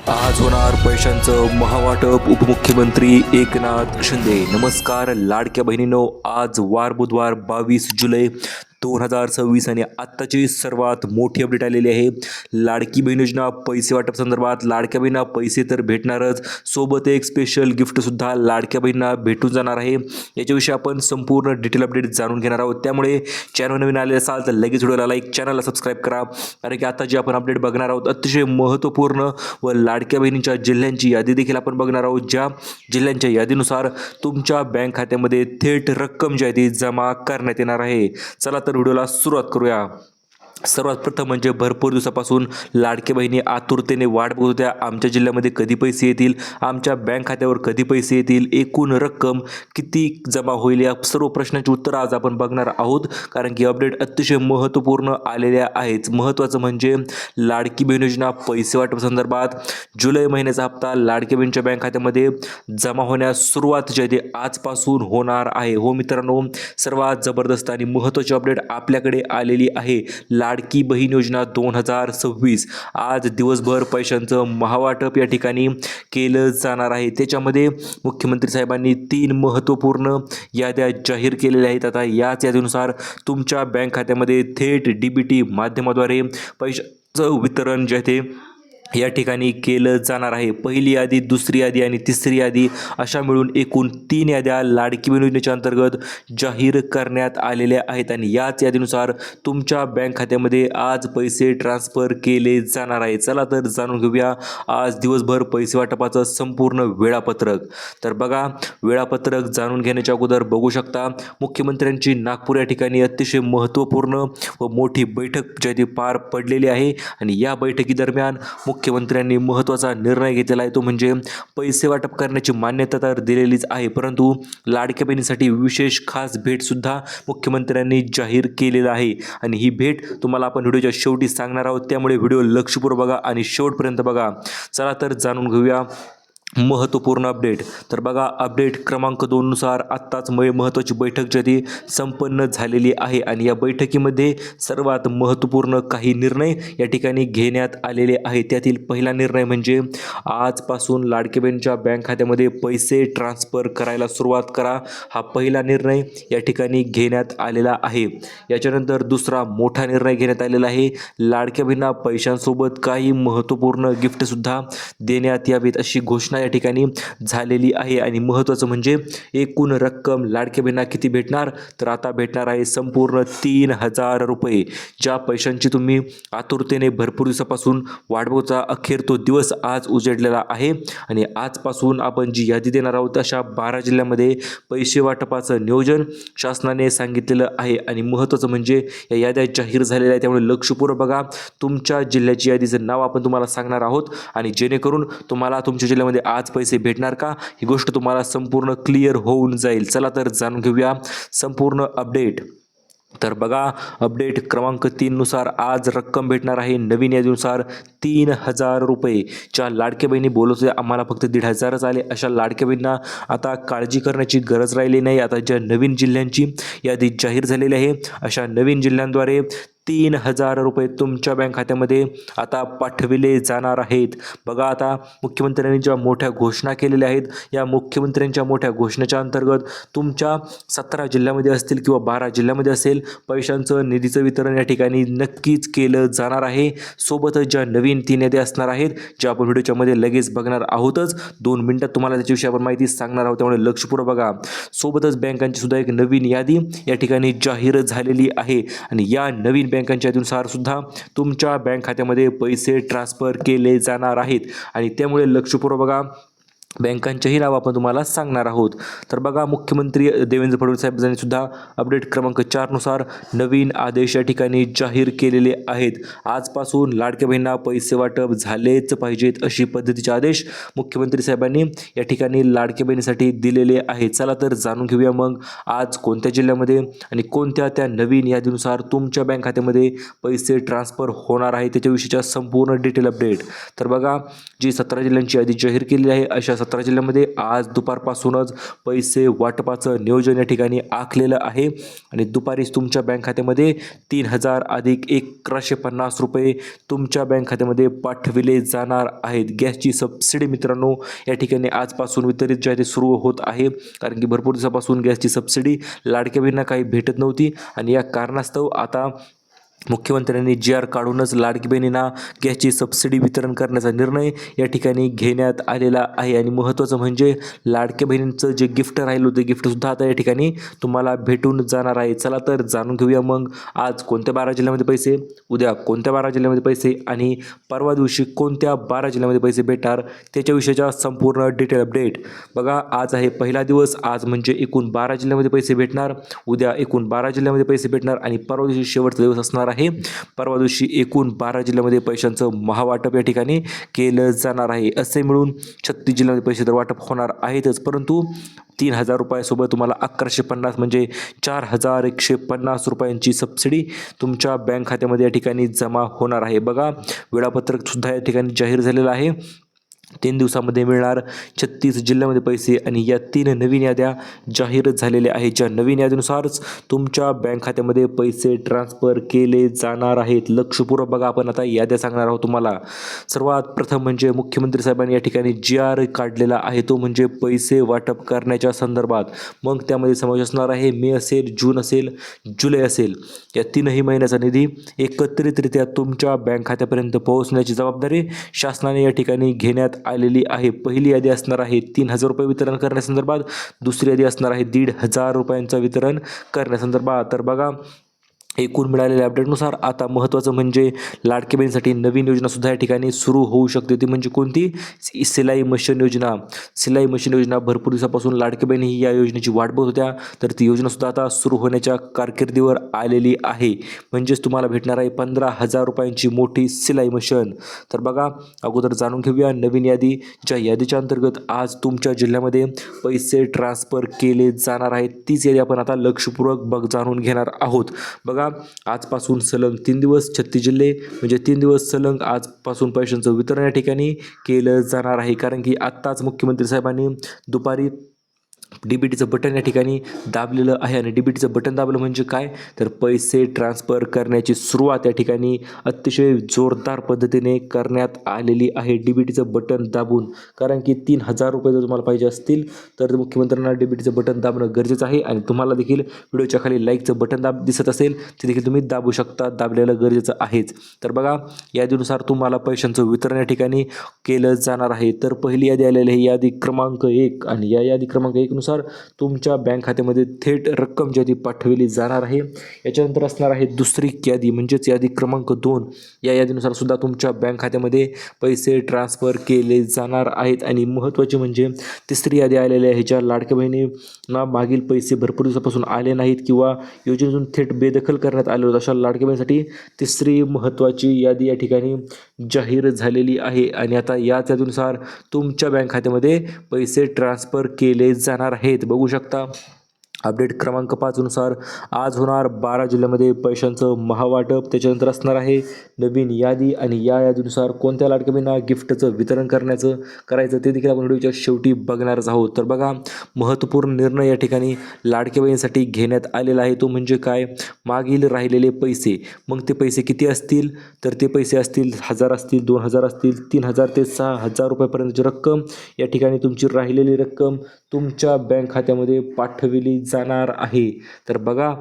आज होणार पैशांचं महावाटप. उपमुख्यमंत्री एकनाथ शिंदे. नमस्कार लाडक्या बहिणींनो, आज वार बुधवार 22 जुलै 2026 आणि आत्ताची सर्वात मोठी अपडेट आलेली आहे. लाडकी बहीण योजना पैसे वाटप संदर्भात लाडक्या बहिणींना पैसे तर भेटणारच, सोबत एक स्पेशल गिफ्टसुद्धा लाडक्या बहिणींना भेटून जाणार आहे. याच्याविषयी आपण संपूर्ण डिटेल अपडेट जाणून घेणार आहोत. त्यामुळे चॅनल नवीन आले असाल तर लगेच व्हिडिओला लाईक, चॅनलला सबस्क्राईब करा. कारण की आता जे आपण अपडेट बघणार आहोत अतिशय महत्त्वपूर्ण व लाडक्या बहिणींच्या जिल्ह्यांची यादी देखील आपण बघणार आहोत. ज्या जिल्ह्यांच्या यादीनुसार तुमच्या बँक खात्यामध्ये थेट रक्कम जी आहे ती जमा करण्यात येणार आहे. चला तर व्हिडिओला सुरुवात करूया. सर्वात प्रथम म्हणजे भरपूर दिवसापासून लाडक्या बहिणी आतुरतेने वाट बघत होत्या. आमच्या जिल्ह्यामध्ये कधी पैसे येतील, आमच्या बँक खात्यावर कधी पैसे येतील, एकूण रक्कम किती जमा होईल, या सर्व प्रश्नांची उत्तरं आज आपण बघणार आहोत. कारण की अपडेट अतिशय महत्त्वपूर्ण आलेल्या आहेत. महत्त्वाचं म्हणजे लाडकी बहीण योजना पैसे वाटप संदर्भात जुलै महिन्याचा हप्ता लाडकी बहिणीच्या बँक खात्यामध्ये जमा होण्यास सुरुवात जी आहे ती आजपासून होणार आहे. हो मित्रांनो, सर्वात जबरदस्त आणि महत्त्वाची अपडेट आपल्याकडे आलेली आहे. लाडकी बहीण योजना 2026 आज दिवसभर पैशांचं महावाटप या ठिकाणी केलं जाणार आहे. त्याच्यामध्ये मुख्यमंत्री साहेबांनी 3 महत्त्वपूर्ण याद्या जाहीर केलेल्या आहेत. आता याच यादीनुसार तुमच्या बँक खात्यामध्ये थेट DBT माध्यमाद्वारे पैशाचं वितरण जे आहे ते या ठिकाणी केलं जाणार आहे. पहिली यादी, दुसरी यादी आणि तिसरी यादी अशा मिळून एकूण 3 याद्या लाडकी बहीण योजनेच्या अंतर्गत जाहीर करण्यात आलेल्या आहेत. आणि याच यादीनुसार तुमच्या बँक खात्यामध्ये आज पैसे ट्रान्सफर केले जाणार आहे. चला तर जाणून घेऊया आज दिवसभर पैसे वाटपाचं संपूर्ण वेळापत्रक. तर बघा, वेळापत्रक जाणून घेण्याच्या अगोदर बघू शकता मुख्यमंत्र्यांची नागपूर या ठिकाणी अतिशय महत्त्वपूर्ण व मोठी बैठक जी आहे ती पार पडलेली आहे. आणि या बैठकीदरम्यान मुख्यमंत्र्यांनी महत्त्वाचा निर्णय घेतलेला आहे. तो म्हणजे पैसे वाटप करण्याची मान्यता तर दिलेलीच आहे, परंतु लाडक्या बहिणीसाठी विशेष खास भेटसुद्धा मुख्यमंत्र्यांनी जाहीर केलेला आहे. आणि ही भेट तुम्हाला आपण व्हिडिओच्या शेवटी सांगणार आहोत. त्यामुळे व्हिडिओ लक्षपूर्वक बघा आणि शेवटपर्यंत बघा. चला तर जाणून घेऊया महत्त्वपूर्ण अपडेट. तर बघा, अपडेट क्रमांक 2 नुसार आत्ताच महत्त्वाची बैठक जी ती संपन्न झालेली आहे. आणि या बैठकीमध्ये सर्वात महत्त्वपूर्ण काही निर्णय या ठिकाणी घेण्यात आलेले आहेत. त्यातील पहिला निर्णय म्हणजे आजपासून लाडक्या बहिणीच्या बँक खात्यामध्ये पैसे ट्रान्सफर करायला सुरुवात करा. हा पहिला निर्णय या ठिकाणी घेण्यात आलेला आहे. याच्यानंतर दुसरा मोठा निर्णय घेण्यात आलेला आहे. लाडक्या बहिणींना पैशांसोबत काही महत्त्वपूर्ण गिफ्टसुद्धा देण्यात यावीत अशी घोषणा या ठिकाणी झालेली आहे. आणि महत्त्वाचं म्हणजे एकूण रक्कम लाडक्या बहिणींना किती भेटणार, तर आता भेटणार आहे संपूर्ण 3,000 रुपये. ज्या पैशांची तुम्ही आतुरतेने भरपूर दिवसापासून वाट बघता, अखेर तो दिवस आज उजेडलेला आहे. आणि आजपासून आपण जी यादी देणार आहोत अशा 12 जिल्ह्यामध्ये पैसे वाटपाचं नियोजन शासनाने सांगितलेलं आहे. आणि महत्त्वाचं म्हणजे या याद्या जाहीर झालेल्या आहेत. त्यामुळे लक्षपूर्वक बघा, तुमच्या जिल्ह्याची यादीचं नाव आपण तुम्हाला सांगणार आहोत. आणि जेणेकरून तुम्हाला तुमच्या जिल्ह्यामध्ये आज पैसे भेटणार का, ही गोष्ट तुम्हाला संपूर्ण क्लिअर होऊन जाईल. चला तर जाणून घेऊया संपूर्ण अपडेट. तर बघा, अपडेट क्रमांक 3 नुसार आज रक्कम भेटणार आहे नवीन यादीनुसार 3,000 रुपये. ज्या लाडक्या बहिणी बोलत होत्या आम्हाला फक्त 1,500च आले, अशा लाडक्या बहिणींना आता काळजी करण्याची गरज राहिली नाही. आता ज्या नवीन जिल्ह्यांची यादी जाहीर झालेली आहे अशा नवीन जिल्ह्यांद्वारे 3,000 रुपये तुमच्या बँक खात्यामध्ये आता पाठविले जाणार आहेत. बघा, आता मुख्यमंत्र्यांनी ज्या मोठ्या घोषणा केलेल्या आहेत, या मुख्यमंत्र्यांच्या मोठ्या घोषणेच्या अंतर्गत तुमच्या 17 जिल्ह्यामध्ये असतील किंवा 12 जिल्ह्यामध्ये असेल, पैशांचं निधीचं वितरण या ठिकाणी नक्कीच केलं जाणार आहे. सोबतच ज्या नवीन 3 याद्या असणार आहेत, ज्या आपण व्हिडिओच्या मध्ये लगेच बघणार आहोतच, 2 मिनिटात तुम्हाला त्याच्याविषयी आपण माहिती सांगणार आहोत. त्यामुळे लक्षपूर्वक बघा. सोबतच बँकांची सुद्धा एक नवीन यादी या ठिकाणी जाहीर झालेली आहे. आणि या नवीन बँकांच्या यादीनुसार सुद्धा तुमच्या बँक खात्यामध्ये पैसे ट्रान्सफर केले जाणार आहेत. आणि त्यामुळे लक्षपूर्वक बघा, बँकांचेही नाव आपण तुम्हाला सांगणार आहोत. तर बघा, मुख्यमंत्री देवेंद्र फडणवीस साहेब यांनी सुद्धा अपडेट क्रमांक 4 नुसार नवीन आदेश या ठिकाणी जाहीर केलेले आहेत. आजपासून लाडक्या बहिणींना पैसे वाटप झालेच पाहिजेत अशी पद्धतीचे आदेश मुख्यमंत्री साहेबांनी या ठिकाणी लाडक्या बहिणीसाठी दिलेले आहेत. चला तर जाणून घेऊया मग आज कोणत्या जिल्ह्यामध्ये आणि कोणत्या त्या नवीन यादीनुसार तुमच्या बँक खात्यामध्ये पैसे ट्रान्सफर होणार आहे त्याच्याविषयीच्या संपूर्ण डिटेल अपडेट. तर बघा, जी 17 जिल्ह्यांची यादी जाहीर केलेली आहे अशा 17 जिल्ह्यामध्ये आज दुपारपासूनच पैसे वाटपाचं नियोजन या ठिकाणी आखलेलं आहे आणि दुपारीच तुमच्या बँक खात्यामध्ये 3,000 अधिक 1,150 रुपये तुमच्या बँक खात्यामध्ये पाठविले जाणार आहेत. गॅसची सबसिडी मित्रांनो या ठिकाणी आजपासून वितरित जे आहे ते सुरू होत आहे, कारण की भरपूर दिवसापासून गॅसची सबसिडी लाडक्या बहिणींना काही भेटत नव्हती आणि या कारणास्तव आता मुख्यमंत्र्यांनी GR काढूनच लाडकी बहिणींना गॅसची सबसिडी वितरण करण्याचा निर्णय या ठिकाणी घेण्यात आलेला आहे. आणि महत्त्वाचं म्हणजे लाडक्या बहिणींचं जे गिफ्ट राहिलं होतं गिफ्टसुद्धा आता या ठिकाणी तुम्हाला भेटून जाणार आहे. चला तर जाणून घेऊया मग आज कोणत्या 12 जिल्ह्यामध्ये पैसे, उद्या कोणत्या 12 जिल्ह्यामध्ये पैसे आणि परवा दिवशी कोणत्या 12 जिल्ह्यामध्ये पैसे भेटणार त्याच्याविषयीचा संपूर्ण डिटेल अपडेट. बघा आज आहे पहिला दिवस, आज म्हणजे एकूण 12 जिल्ह्यामध्ये पैसे भेटणार, उद्या एकूण 12 जिल्ह्यामध्ये पैसे भेटणार आणि परवा दिवशी शेवटचा दिवस असणार आहे. परवा दिवशी एकूण 12 जिल्ह्यामध्ये पैशांचं महावाटप या ठिकाणी केलं जाणार आहे. असे मिळून 36 जिल्ह्यामध्ये पैसे तर वाटप होणार आहेतच, परंतु 3,000 रुपयासोबत तुम्हाला 1,150 म्हणजे 4,150 रुपयांची सबसिडी तुमच्या बँक खात्यामध्ये या ठिकाणी जमा होणार आहे. बघा वेळापत्रक सुद्धा या ठिकाणी जाहीर झालेलं आहे. 3 दिवसामध्ये मिळणार 36 जिल्ह्यामध्ये पैसे आणि या 3 नवीन याद्या जाहीर झालेल्या आहेत, ज्या नवीन यादीनुसारच तुमच्या बँक खात्यामध्ये पैसे ट्रान्सफर केले जाणार आहेत. लक्षपूर्वक बघा, आपण आता याद्या सांगणार आहोत तुम्हाला. सर्वात प्रथम म्हणजे मुख्यमंत्री साहेबांनी या ठिकाणी GR काढलेला आहे, तो म्हणजे पैसे वाटप करण्याच्या संदर्भात. मग त्यामध्ये समावेश असणार आहे मे असेल, जून असेल, जुलै असेल, या 3ही महिन्याचा निधी एकत्रितरित्या तुमच्या बँक खात्यापर्यंत पोहोचण्याची जबाबदारी शासनाने या ठिकाणी घेण्यात आलेली आहे. पहिली यादी असणार आहे 3,000 रुपये वितरण करण्यासंदर्भात, दुसरी यादी असणार आहे 1,500 रुपयांचं वितरण करण्यासंदर्भात. तर बघा एकूण मिळालेल्या अपडेटनुसार आता महत्त्वाचं म्हणजे लाडकी बहिणीसाठी नवीन योजनासुद्धा या ठिकाणी सुरू होऊ शकते. ती म्हणजे कोणती? सिलाई मशीन योजना. सिलाई मशीन योजना भरपूर दिवसापासून लाडकी बहिणी ही या योजनेची वाट बघत होत्या, तर ती योजनासुद्धा आता सुरू होण्याच्या कारकिर्दीवर आलेली आहे. म्हणजेच तुम्हाला भेटणार आहे 15,000 रुपयांची मोठी सिलाई मशीन. तर बघा अगोदर जाणून घेऊया नवीन यादी, ज्या यादीच्या अंतर्गत आज तुमच्या जिल्ह्यामध्ये पैसे ट्रान्सफर केले जाणार आहेत. तीच यादी आपण आता लक्षपूर्वक जाणून घेणार आहोत. बघा आजपासून सलग 3 दिवस 36 जिल्हे म्हणजे 3 दिवस सलग आजपासून पैशांचं वितरण या ठिकाणी केलं जाणार आहे, कारण की आत्ताच मुख्यमंत्री साहेबांनी दुपारी DBTचं बटन या ठिकाणी दाबलेलं आहे. आणि DBTचं बटन दाबलं म्हणजे काय, तर पैसे ट्रान्सफर करण्याची सुरुवात या ठिकाणी अतिशय जोरदार पद्धतीने करण्यात आलेली आहे DBTचं बटन दाबून. कारण की 3,000 रुपये जर तुम्हाला पाहिजे असतील तर मुख्यमंत्र्यांना DBTचं बटन दाबणं गरजेचं आहे. आणि तुम्हाला देखील व्हिडिओच्या खाली लाईकचं बटन दिसत असेल ते देखील तुम्ही दाबू शकता, दाबलेलं गरजेचं आहेच. तर बघा यादीनुसार तुम्हाला पैशांचं वितरण या ठिकाणी केलं जाणार आहे. तर पहिली यादी आलेली आहे यादी क्रमांक 1 आणि या यादी क्रमांक 1 नुसार तुमच्या बँक खात्यामध्ये थेट रक्कम जी ती पाठवली जाणार आहे. याच्यानंतर असणार आहे दुसरी यादी म्हणजेच यादी क्रमांक 2. या यादीनुसार सुद्धा तुमच्या बँक खात्यामध्ये पैसे ट्रान्सफर केले जाणार आहेत. आणि महत्त्वाचे म्हणजे तिसरी यादी आलेली आहे, ज्या लाडक्या बहिणींना मागील पैसे भरपूर दिवसापासून आले नाहीत किंवा योजनेतून थेट बेदखल करण्यात आले होते, अशा लाडक्या बहिणीसाठी तिसरी महत्त्वाची यादी या ठिकाणी जाहीर झालेली आहे. आणि आता याच यादीनुसार तुमच्या बँक खात्यामध्ये पैसे ट्रान्सफर केले जाणार आहेत. बघू शकता अपडेट क्रमांक 5 नुसार आज होणार 12 जिल्ह्यामध्ये पैशांचं महावाटप. त्याच्यानंतर असणार आहे नवीन यादी आणि या यादीनुसार कोणत्या लाडक्या बहिणींना गिफ्टचं वितरण करायचं ते देखील आपण व्हिडिओच्या शेवटी बघणारच आहोत. तर बघा महत्त्वपूर्ण निर्णय या ठिकाणी लाडक्या बहिणींसाठी घेण्यात आलेला आहे, तो म्हणजे काय, मागील राहिलेले पैसे. मग ते पैसे किती असतील, तर ते पैसे असतील 1,000 असतील, 2,000 असतील, 3,000 ते 6,000 रुपयापर्यंतची रक्कम या ठिकाणी तुमची राहिलेली रक्कम तुमच्या बँक खात्यामध्ये पाठविली जाणार आहे. तर बघा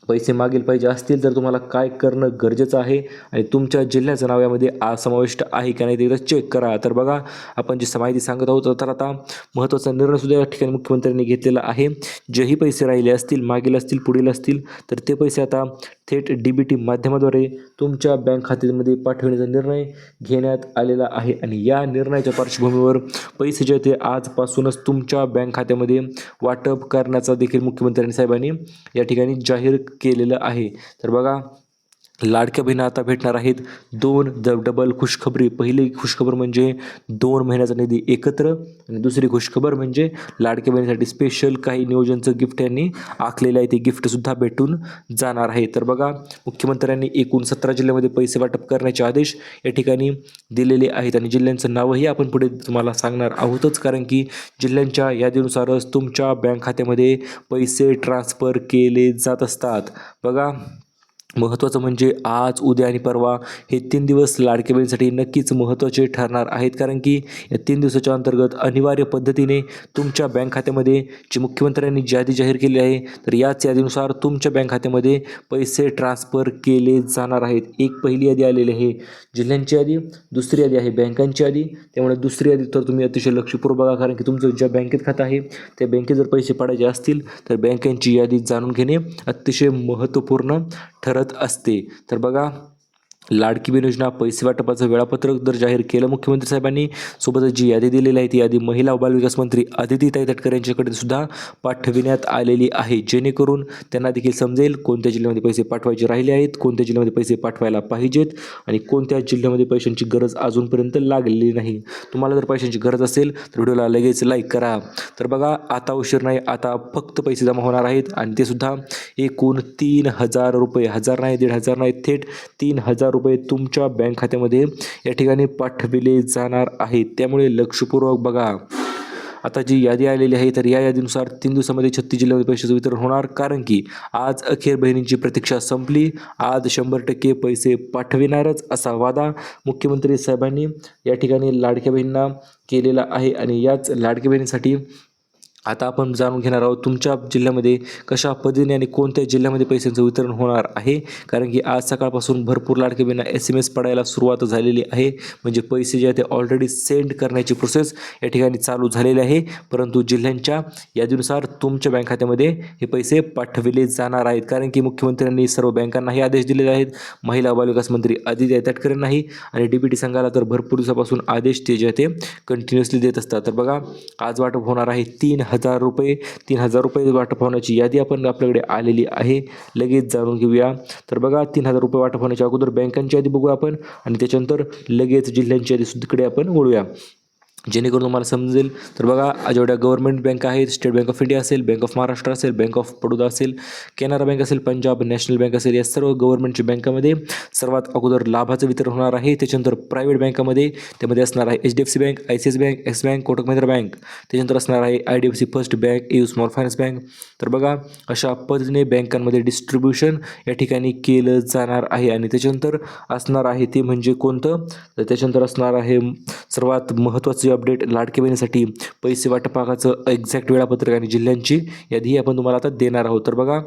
पैसे मागील पाहिजे असतील तर तुम्हाला काय करणं गरजेचं आहे आणि तुमच्या जिल्ह्याचं नाव यामध्ये समाविष्ट आहे का नाही ते एकदा चेक करा. तर बघा आपण जी माहिती सांगत आहोत, तर आता महत्त्वाचा निर्णयसुद्धा या ठिकाणी मुख्यमंत्र्यांनी घेतलेला आहे. जेही पैसे राहिले असतील, मागील असतील, पुढील असतील, तर ते पैसे आता थेट DBT माध्यमाद्वारे तुमच्या बँक खात्यामध्ये पाठवण्याचा निर्णय घेण्यात आलेला आहे. आणि या निर्णयाच्या पार्श्वभूमीवर पैसे जे ते आजपासूनच तुमच्या बँक खात्यामध्ये वाटप करण्याचा देखील मुख्यमंत्री साहेबांनी या ठिकाणी जाहीर केलेलं आहे. तर बघा लाडक्या बहिणी आता भेटणार आहेत दोन डबल खुशखबरी. पहिली खुशखबर म्हणजे 2 महिन्याचा निधी एकत्र, आणि दुसरी खुशखबर म्हणजे लाडक्या बहिणीसाठी स्पेशल काही नियोजनचं गिफ्ट यांनी आखलेलं आहे, ते गिफ्टसुद्धा भेटून जाणार आहे. तर बघा, मुख्यमंत्र्यांनी एकूण 17 जिल्ह्यामध्ये पैसे वाटप करण्याचे आदेश या ठिकाणी दिलेले आहेत, आणि जिल्ह्यांचं नावही आपण पुढे तुम्हाला सांगणार आहोतच, कारण की जिल्ह्यांच्या यादीनुसारच तुमच्या बँक खात्यामध्ये पैसे ट्रान्सफर केले जात असतात. बघा, महत्त्वाचं म्हणजे आज, उद्या आणि परवा हे 3 दिवस लाडक्या बहिणीसाठी नक्कीच महत्त्वाचे ठरणार आहेत, कारण की या 3 दिवसाच्या अंतर्गत अनिवार्य पद्धतीने तुमच्या बँक खात्यामध्ये जी मुख्यमंत्र्यांनी यादी जाहीर केली आहे, तर याच यादीनुसार तुमच्या बँक खात्यामध्ये पैसे ट्रान्सफर केले जाणार आहेत. एक पहिली यादी आलेली आहे जिल्ह्यांची यादी, दुसरी यादी आहे बँकांची यादी. त्यामुळे दुसरी यादी तर तुम्ही अतिशय लक्षपूर्वक बघा, कारण की तुमचं ज्या बँकेत खातं आहे त्या बँकेत जर पैसे पडायचे असतील तर बँकांची यादी जाणून घेणे अतिशय महत्त्वपूर्ण ठरत असते. तर बघा, लाडकी बहीण योजना पैसे वाटपाचं वेळापत्रक जर जाहीर केलं मुख्यमंत्री साहेबांनी, सोबतच जी यादी दिलेली आहे ती यादी महिला व बालविकास मंत्री अदितीताई तटकरे यांच्याकडे सुद्धा पाठविण्यात आलेली आहे, जेणेकरून त्यांना देखील समजेल कोणत्या जिल्ह्यामध्ये पैसे पाठवायचे राहिले आहेत, कोणत्या जिल्ह्यामध्ये पैसे पाठवायला पाहिजेत, आणि कोणत्या जिल्ह्यामध्ये पैशांची गरज अजूनपर्यंत लागलेली नाही. तुम्हाला जर पैशांची गरज असेल तर व्हिडिओला लगेच लाईक करा. तर बघा, आता उशीर नाही, आता फक्त पैसे जमा होणार आहेत, आणि ते सुद्धा एकूण 3,000 रुपये, 1,000 नाही, 1,500 नाही, थेट 3,000 रुपये तुमच्या बँक खात्यामध्ये या ठिकाणी पाठविले जाणार आहेत. त्यामुळे लक्षपूर्वक बघा. आता जी यादी आलेली आहे तर या यादीनुसार 3 दिवसामध्ये 36 जिल्ह्यामध्ये पैशाचं वितरण होणार, कारण की आज अखेर बहिणींची प्रतीक्षा संपली. आज 100% पैसे पाठविणारच असा वादा मुख्यमंत्री साहेबांनी या ठिकाणी लाडक्या बहिणींना केलेला आहे, आणि याच लाडक्या बहिणीसाठी आता आपण जाणून घेणार आहोत तुमच्या जिल्ह्यामध्ये कशा पद्धतीने आणि कोणत्या जिल्ह्यामध्ये पैशांचं वितरण होणार आहे, कारण की आज सकाळपासून भरपूर लाडक्या बहिणींना SMS पडायला सुरुवात झालेली आहे. म्हणजे पैसे जे आहे ते ऑलरेडी सेंड करण्याची प्रोसेस या ठिकाणी चालू झालेली आहे, परंतु जिल्ह्यांच्या यादीनुसार तुमच्या बँक खात्यामध्ये हे पैसे पाठविले जाणार आहेत, कारण की मुख्यमंत्र्यांनी सर्व बँकांनाही आदेश दिलेले आहेत, महिला व बालविकास मंत्री अदिती तटकरेंनाही, आणि DBT संघाला तर भरपूर दिवसापासून आदेश ते जे आहे ते कंटिन्युअसली देत असतात. तर बघा, आज वाटप होणार आहे 3,000 रुपये. 3,000 रुपये वाटप होण्याची यादी आपण आपल्याकडे आलेली आहे, लगेच जाणून घेऊया. तर बघा, 3,000 रुपये वाटप होण्याच्या अगोदर बँकांची यादी बघूया आपण, आणि त्याच्यानंतर लगेच जिल्ह्यांची यादी सुद्धीकडे आपण वळूया, जेणेकरून तुम्हाला समजेल. तर बघा, जेवढ्या गव्हर्नमेंट बँक आहेत, स्टेट बँक ऑफ इंडिया असेल, बँक ऑफ महाराष्ट्र असेल, बँक ऑफ बडोदा असेल, कॅनरा बँक असेल, पंजाब नॅशनल बँक असेल, या सर्व गव्हर्नमेंटच्या बँकामध्ये सर्वात अगोदर लाभाचं वितरण होणार आहे. त्याच्यानंतर प्रायव्हेट बँकामध्ये त्यामध्ये असणार आहे HDFC bank, ICICI bank, x bank, Kotak Mahindra bank. त्याच्यानंतर असणार आहे IDFC first bank, EU small finance bank. तर बघा, अशा पद्धतीने बँकांमध्ये डिस्ट्रीब्युशन या ठिकाणी केलं जाणार आहे, आणि त्याच्यानंतर असणार आहे ते म्हणजे कोणतं, तर त्याच्यानंतर असणार आहे सर्वात महत्त्वाचे अपडेट, लाडकी बहिणीसाठी पैसे वाटपाचं एक्झॅक्ट वेळापत्रक आणि जिल्ह्यांची यादी आपण तुम्हाला आता देणार आहोत. तर बघा,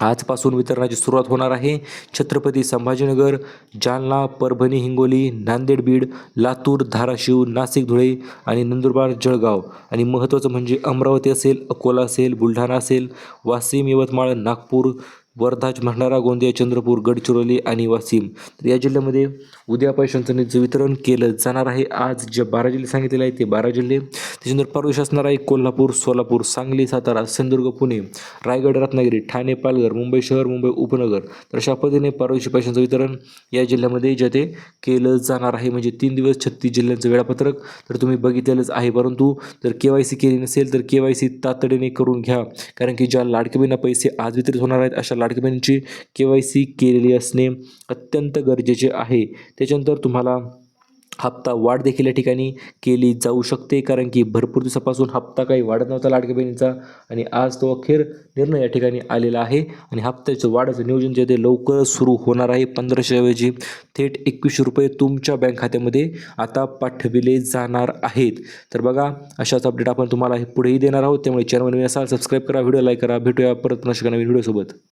आजपासून वितरणाची सुरुवात होणार आहे. छत्रपती संभाजीनगर, जालना, परभणी, हिंगोली, नांदेड, बीड, लातूर, धाराशिव, नाशिक, धुळे आणि नंदुरबार, जळगाव, आणि महत्त्वाचं म्हणजे अमरावती असेल, अकोला असेल, बुलढाणा असेल, वाशिम, यवतमाळ, नागपूर, वर्धा, भंडारा, गोंदिया, चंद्रपूर, गडचिरोली आणि वाशिम. तर या जिल्ह्यामध्ये उद्या पैशांचं निधीचं वितरण केलं जाणार आहे. आज जे 12 जिल्हे सांगितलेले आहेत ते 12 जिल्हे. त्याच्यानंतर परदेश असणार आहे कोल्हापूर, सोलापूर, सांगली, सातारा, सिंधुदुर्ग, पुणे, रायगड, रत्नागिरी, ठाणे, पालघर, मुंबई शहर, मुंबई उपनगर. तर अशा पद्धतीने परदेशी पैशांचं वितरण या जिल्ह्यामध्ये जे ते केलं जाणार आहे. म्हणजे 3 दिवस 36 जिल्ह्यांचं वेळापत्रक तर तुम्ही बघितलेलंच आहे, परंतु जर KYC केली नसेल तर KYC तातडीने करून घ्या, कारण की ज्या लाडक्या बहिणींना पैसे आज वितरित होणार आहेत अशा लाडक्या बहिणींची KYC केलेली असणे अत्यंत गरजेचे आहे. त्याच्यानंतर तुम्हाला हप्ता वाढ देखील या ठिकाणी केली जाऊ शकते, कारण की भरपूर दिवसापासून हप्ता काही वाढत नव्हता लाडक्या बहिणींचा, आणि आज तो अखेर निर्णय या ठिकाणी आलेला आहे, आणि हप्त्याचं वाढाचं नियोजन जे ते लवकरच सुरू होणार आहे. 1,500 ऐवजी थेट 2,100 रुपये तुमच्या बँक खात्यामध्ये आता पाठविले जाणार आहेत. तर बघा, अशाच अपडेट आपण तुम्हाला पुढेही देणार आहोत, त्यामुळे चॅनल नवीन असाल सबस्क्राईब करा, व्हिडिओ लाईक करा. भेटूया परत नवीन व्हिडिओसोबत.